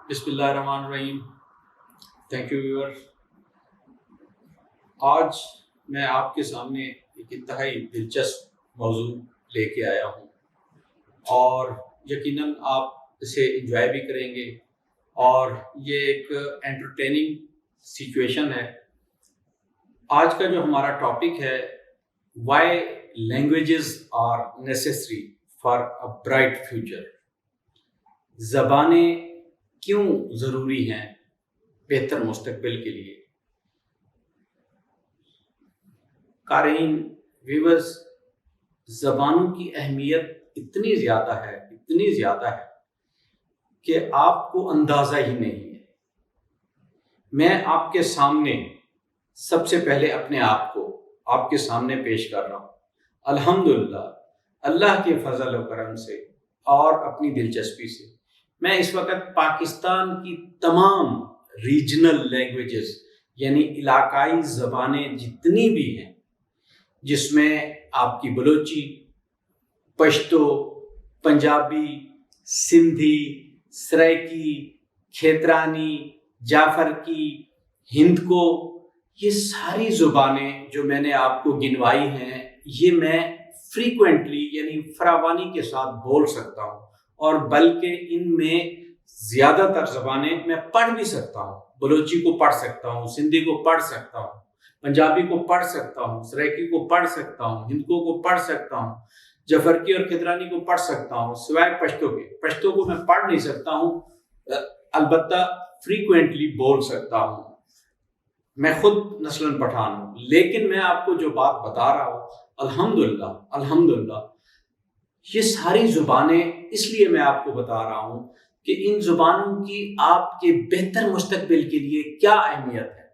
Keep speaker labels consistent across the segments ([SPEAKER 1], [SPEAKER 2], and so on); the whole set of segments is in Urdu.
[SPEAKER 1] بسم اللہ الرحمن الرحیم۔ تھینک یو ویور۔ آج میں آپ کے سامنے ایک انتہائی دلچسپ موضوع لے کے آیا ہوں اور یقیناً آپ اسے انجوائے بھی کریں گے اور یہ ایک انٹرٹیننگ سچویشن ہے۔ آج کا جو ہمارا ٹاپک ہے why languages are necessary for a bright future, زبانیں کیوں ضروری ہیں بہتر مستقبل کے لیے۔ قارئین، ویورز، زبانوں کی اہمیت اتنی زیادہ ہے کہ آپ کو اندازہ ہی نہیں ہے۔ میں آپ کے سامنے سب سے پہلے اپنے آپ کو آپ کے سامنے پیش کر رہا ہوں۔ الحمدللہ، اللہ کے فضل و کرم سے اور اپنی دلچسپی سے میں اس وقت پاکستان کی تمام ریجنل لینگویجز یعنی علاقائی زبانیں جتنی بھی ہیں، جس میں آپ کی بلوچی، پشتو، پنجابی، سندھی، سرائکی، کھیترانی، جعفرکی، ہندکو، یہ ساری زبانیں جو میں نے آپ کو گنوائی ہیں، یہ میں فریکوینٹلی یعنی فراوانی کے ساتھ بول سکتا ہوں، اور بلکہ ان میں زیادہ تر زبانیں میں پڑھ بھی سکتا ہوں۔ بلوچی کو پڑھ سکتا ہوں، سندھی کو پڑھ سکتا ہوں، پنجابی کو پڑھ سکتا ہوں، سرائکی کو پڑھ سکتا ہوں، ہندکو کو پڑھ سکتا ہوں، جعفرکی اور کھیترانی کو پڑھ سکتا ہوں، سوائے پشتو کے۔ پشتو کو میں پڑھ نہیں سکتا ہوں، البتہ فریکوینٹلی بول سکتا ہوں۔ میں خود نسلاً پٹھان ہوں، لیکن میں آپ کو جو بات بتا رہا ہوں، الحمدللہ یہ ساری زبانیں اس لیے میں آپ کو بتا رہا ہوں کہ ان زبانوں کی آپ کے بہتر مستقبل کے لیے کیا اہمیت ہے،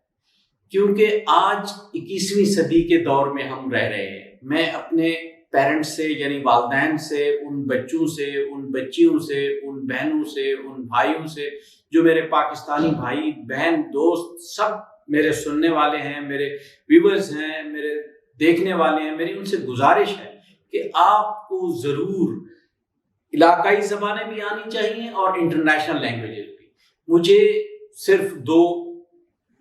[SPEAKER 1] کیونکہ آج 21ویں صدی کے دور میں ہم رہ رہے ہیں۔ میں اپنے پیرنٹس سے یعنی والدین سے، ان بچوں سے، ان بچیوں سے، ان بہنوں سے، ان بھائیوں سے، جو میرے پاکستانی بھائی بہن دوست سب میرے سننے والے ہیں، میرے ویورز ہیں، میرے دیکھنے والے ہیں، میری ان سے گزارش ہے کہ آپ کو ضرور علاقائی زبانیں بھی آنی چاہیے اور انٹرنیشنل لینگویجز بھی۔ مجھے صرف 2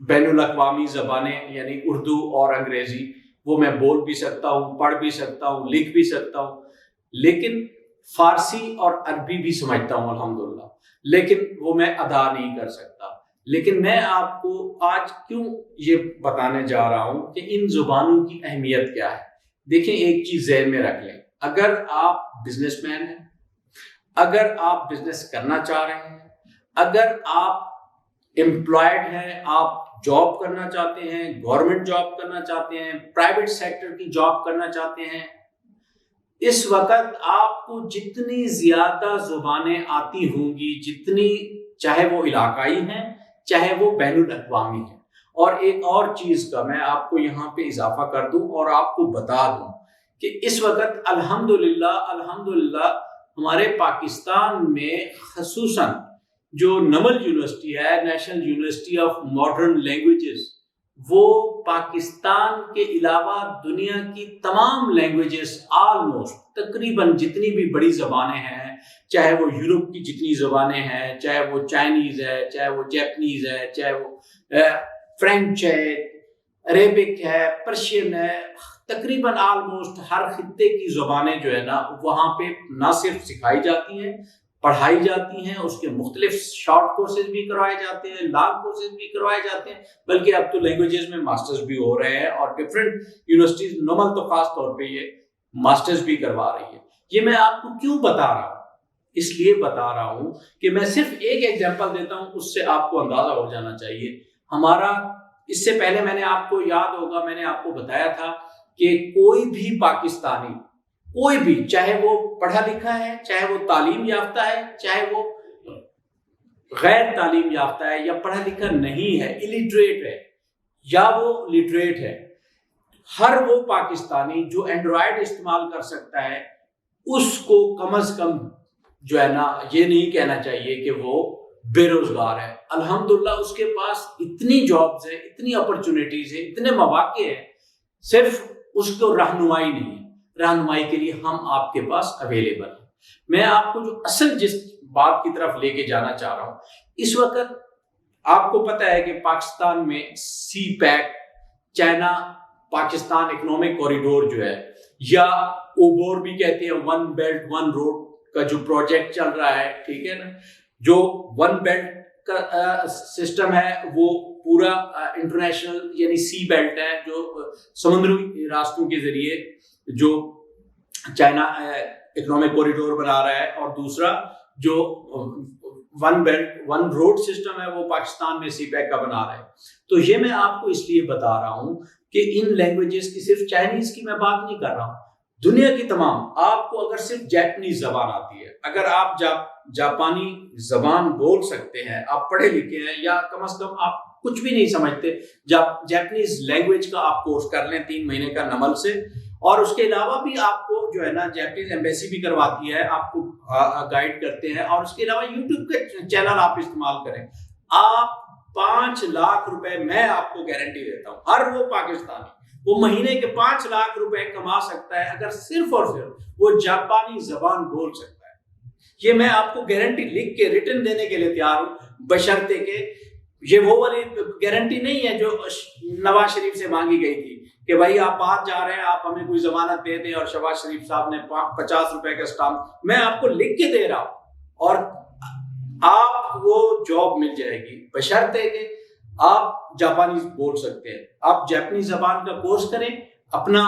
[SPEAKER 1] بین الاقوامی زبانیں یعنی اردو اور انگریزی، وہ میں بول بھی سکتا ہوں، پڑھ بھی سکتا ہوں، لکھ بھی سکتا ہوں، لیکن فارسی اور عربی بھی سمجھتا ہوں الحمدللہ، لیکن وہ میں ادا نہیں کر سکتا۔ لیکن میں آپ کو آج کیوں یہ بتانے جا رہا ہوں کہ ان زبانوں کی اہمیت کیا ہے۔ دیکھیں، ایک چیز ذہن میں رکھ لیں، اگر آپ بزنس مین ہیں، اگر آپ بزنس کرنا چاہ رہے ہیں، اگر آپ امپلائڈ ہیں، آپ جاب کرنا چاہتے ہیں، گورنمنٹ جاب کرنا چاہتے ہیں، پرائیویٹ سیکٹر کی جاب کرنا چاہتے ہیں، اس وقت آپ کو جتنی زیادہ زبانیں آتی ہوں گی، جتنی، چاہے وہ علاقائی ہیں چاہے وہ بین الاقوامی ہیں۔ اور ایک اور چیز کا میں آپ کو یہاں پہ اضافہ کر دوں اور آپ کو بتا دوں کہ اس وقت الحمدللہ ہمارے پاکستان میں خصوصاً جو نمل یونیورسٹی ہے، national university of modern languages, وہ پاکستان کے علاوہ دنیا کی تمام لینگویجز آلموسٹ تقریباً جتنی بھی بڑی زبانیں ہیں، چاہے وہ یورپ کی جتنی زبانیں ہیں، چاہے وہ چائنیز ہے، چاہے وہ جیپنیز ہے، چاہے وہ فرینچ ہے، عربک ہے، پرشین ہے، تقریباً آلموسٹ ہر خطے کی زبانیں جو ہے نا وہاں پہ نہ صرف سکھائی جاتی ہیں، پڑھائی جاتی ہیں، اس کے مختلف شارٹ کورسز بھی کروائے جاتے ہیں، لانگ کورسز بھی کروائے جاتے ہیں، بلکہ اب تو لینگویجز میں ماسٹرز بھی ہو رہے ہیں، اور ڈفرینٹ یونیورسٹیز، نمل تو خاص طور پہ یہ ماسٹرز بھی کروا رہی ہے۔ یہ میں آپ کو کیوں بتا رہا ہوں؟ اس لیے بتا رہا ہوں کہ میں صرف ایک ایگزامپل دیتا ہوں، اس سے آپ کو اندازہ ہو جانا چاہیے۔ ہمارا اس سے پہلے میں نے آپ کو یاد ہوگا، میں نے آپ کو بتایا تھا کہ کوئی بھی پاکستانی، کوئی بھی، چاہے وہ پڑھا لکھا ہے، چاہے وہ تعلیم یافتہ ہے، چاہے وہ غیر تعلیم یافتہ ہے یا پڑھا لکھا نہیں ہے، الٹریٹ ہے یا وہ لٹریٹ ہے، ہر وہ پاکستانی جو اینڈرائڈ استعمال کر سکتا ہے، اس کو کم از کم جو ہے نا یہ نہیں کہنا چاہیے کہ وہ بے روزگار ہے۔ الحمدللہ اس کے پاس اتنی جابز ہیں، اتنی اپرچونیٹیز ہیں، اتنے مواقع ہیں، صرف اس کو رہنمائی نہیں ہے۔ رہنمائی کے لیے ہم آپ کے پاس اویلیبل ہیں۔ میں آپ کو جو اصل جس بات کی طرف لے کے جانا چاہ رہا ہوں، اس وقت آپ کو پتہ ہے کہ پاکستان میں CPEC, China Pakistan economic corridor جو ہے، یا اوبور بھی کہتے ہیں، ون بیلٹ ون روڈ کا جو پروجیکٹ چل رہا ہے، ٹھیک ہے نا، جو ون بیلٹ کا سسٹم ہے وہ پورا انٹرنیشنل یعنی سی بیلٹ ہے، جو سمندری راستوں کے ذریعے جو چائنا اکنامک کوریڈور بنا رہا ہے، اور دوسرا جو one belt one road system ہے وہ پاکستان میں سی پیک کا بنا رہا ہے۔ تو یہ میں آپ کو اس لیے بتا رہا ہوں کہ ان لینگویجز کی، صرف چائنیز کی میں بات نہیں کر رہا ہوں، دنیا کی تمام، آپ کو اگر صرف جیپنیز زبان آتی ہے، اگر آپ جاپانی زبان بول سکتے ہیں، آپ پڑھے لکھے ہیں، یا کم از کم آپ کچھ بھی نہیں سمجھتے، جیپنیز لینگویج کا آپ کورس کر لیں 3 مہینے کا نمل سے، اور اس کے علاوہ بھی آپ کو جو ہے نا جیپنیز ایمبیسی بھی کرواتی ہے، آپ کو گائیڈ کرتے ہیں، اور اس کے علاوہ یوٹیوب کا چینل آپ استعمال کریں، آپ 5 لاکھ روپے میں آپ کو گارنٹی دیتا ہوں، ہر وہ پاکستانی وہ مہینے کے 5 لاکھ روپے کما سکتا ہے اگر صرف اور صرف وہ جاپانی زبان بول سکتا ہے۔ یہ میں آپ کو گارنٹی لکھ کے ریٹن دینے کے لیے تیار ہوں، بشرطے کہ یہ وہ والی گارنٹی نہیں ہے جو نواز شریف سے مانگی گئی تھی کہ بھائی آپ باہر جا رہے ہیں، آپ ہمیں کوئی ضمانت دے دیں، اور شہباز شریف صاحب نے 50 روپے کا اسٹامپ، میں آپ کو لکھ کے دے رہا ہوں، اور آپ وہ جاب مل جائے گی بشرطے کہ آپ جاپانی بول سکتے ہیں۔ آپ جاپنی زبان کا کورس کریں، اپنا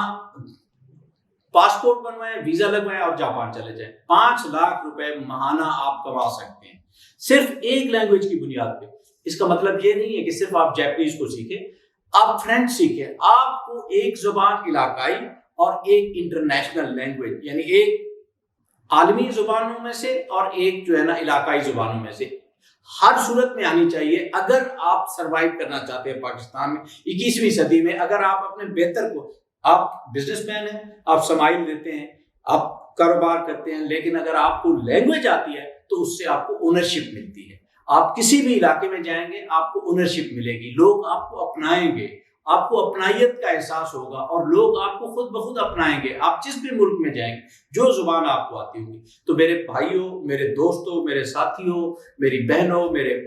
[SPEAKER 1] پاسپورٹ بنوائیں، ویزا لگوائیں، اور جاپان چلے جائیں، 5 لاکھ روپے ماہانہ آپ کما سکتے ہیں صرف ایک لینگویج کی بنیاد پہ۔ اس کا مطلب یہ نہیں ہے کہ صرف آپ جاپنیز کو سیکھیں، آپ فرینچ سیکھیں، آپ کو ایک زبان علاقائی اور ایک انٹرنیشنل لینگویج، یعنی ایک عالمی زبانوں میں سے اور ایک جو ہے نا علاقائی زبانوں میں سے، ہر صورت میں آنی چاہیے اگر آپ سروائیو کرنا چاہتے ہیں پاکستان میں 21ویں صدی میں۔ اگر آپ اپنے بہتر کو، آپ بزنس مین ہیں، آپ سمائل دیتے ہیں، آپ کاروبار کرتے ہیں، لیکن اگر آپ کو لینگویج آتی ہے تو اس سے آپ کو اونرشپ ملتی ہے۔ آپ کسی بھی علاقے میں جائیں گے آپ کو اونرشپ ملے گی، لوگ آپ کو اپنائیں گے، آپ کو اپنائیت کا احساس ہوگا، اور لوگ آپ کو خود بخود اپنائیں گے، آپ جس بھی ملک میں جائیں گے جو زبان آپ کو آتی ہوگی۔ تو میرے بھائیوں، میرے دوستوں، میرے ساتھیوں، میری بہنوں، میرے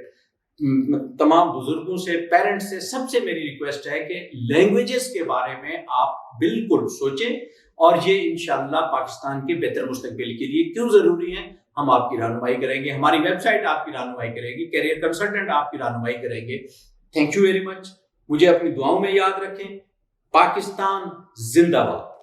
[SPEAKER 1] تمام بزرگوں سے، پیرنٹس سے، سب سے میری ریکویسٹ ہے کہ لینگویجز کے بارے میں آپ بالکل سوچیں، اور یہ انشاءاللہ پاکستان کے بہتر مستقبل کے لیے کیوں ضروری ہیں، ہم آپ کی رہنمائی کریں گے، ہماری ویب سائٹ آپ کی رہنمائی کرے گی، کیریئر کنسلٹنٹ آپ کی رہنمائی کریں گے۔ تھینک یو ویری مچ، مجھے اپنی دعاؤں میں یاد رکھیں۔ پاکستان زندہ باد۔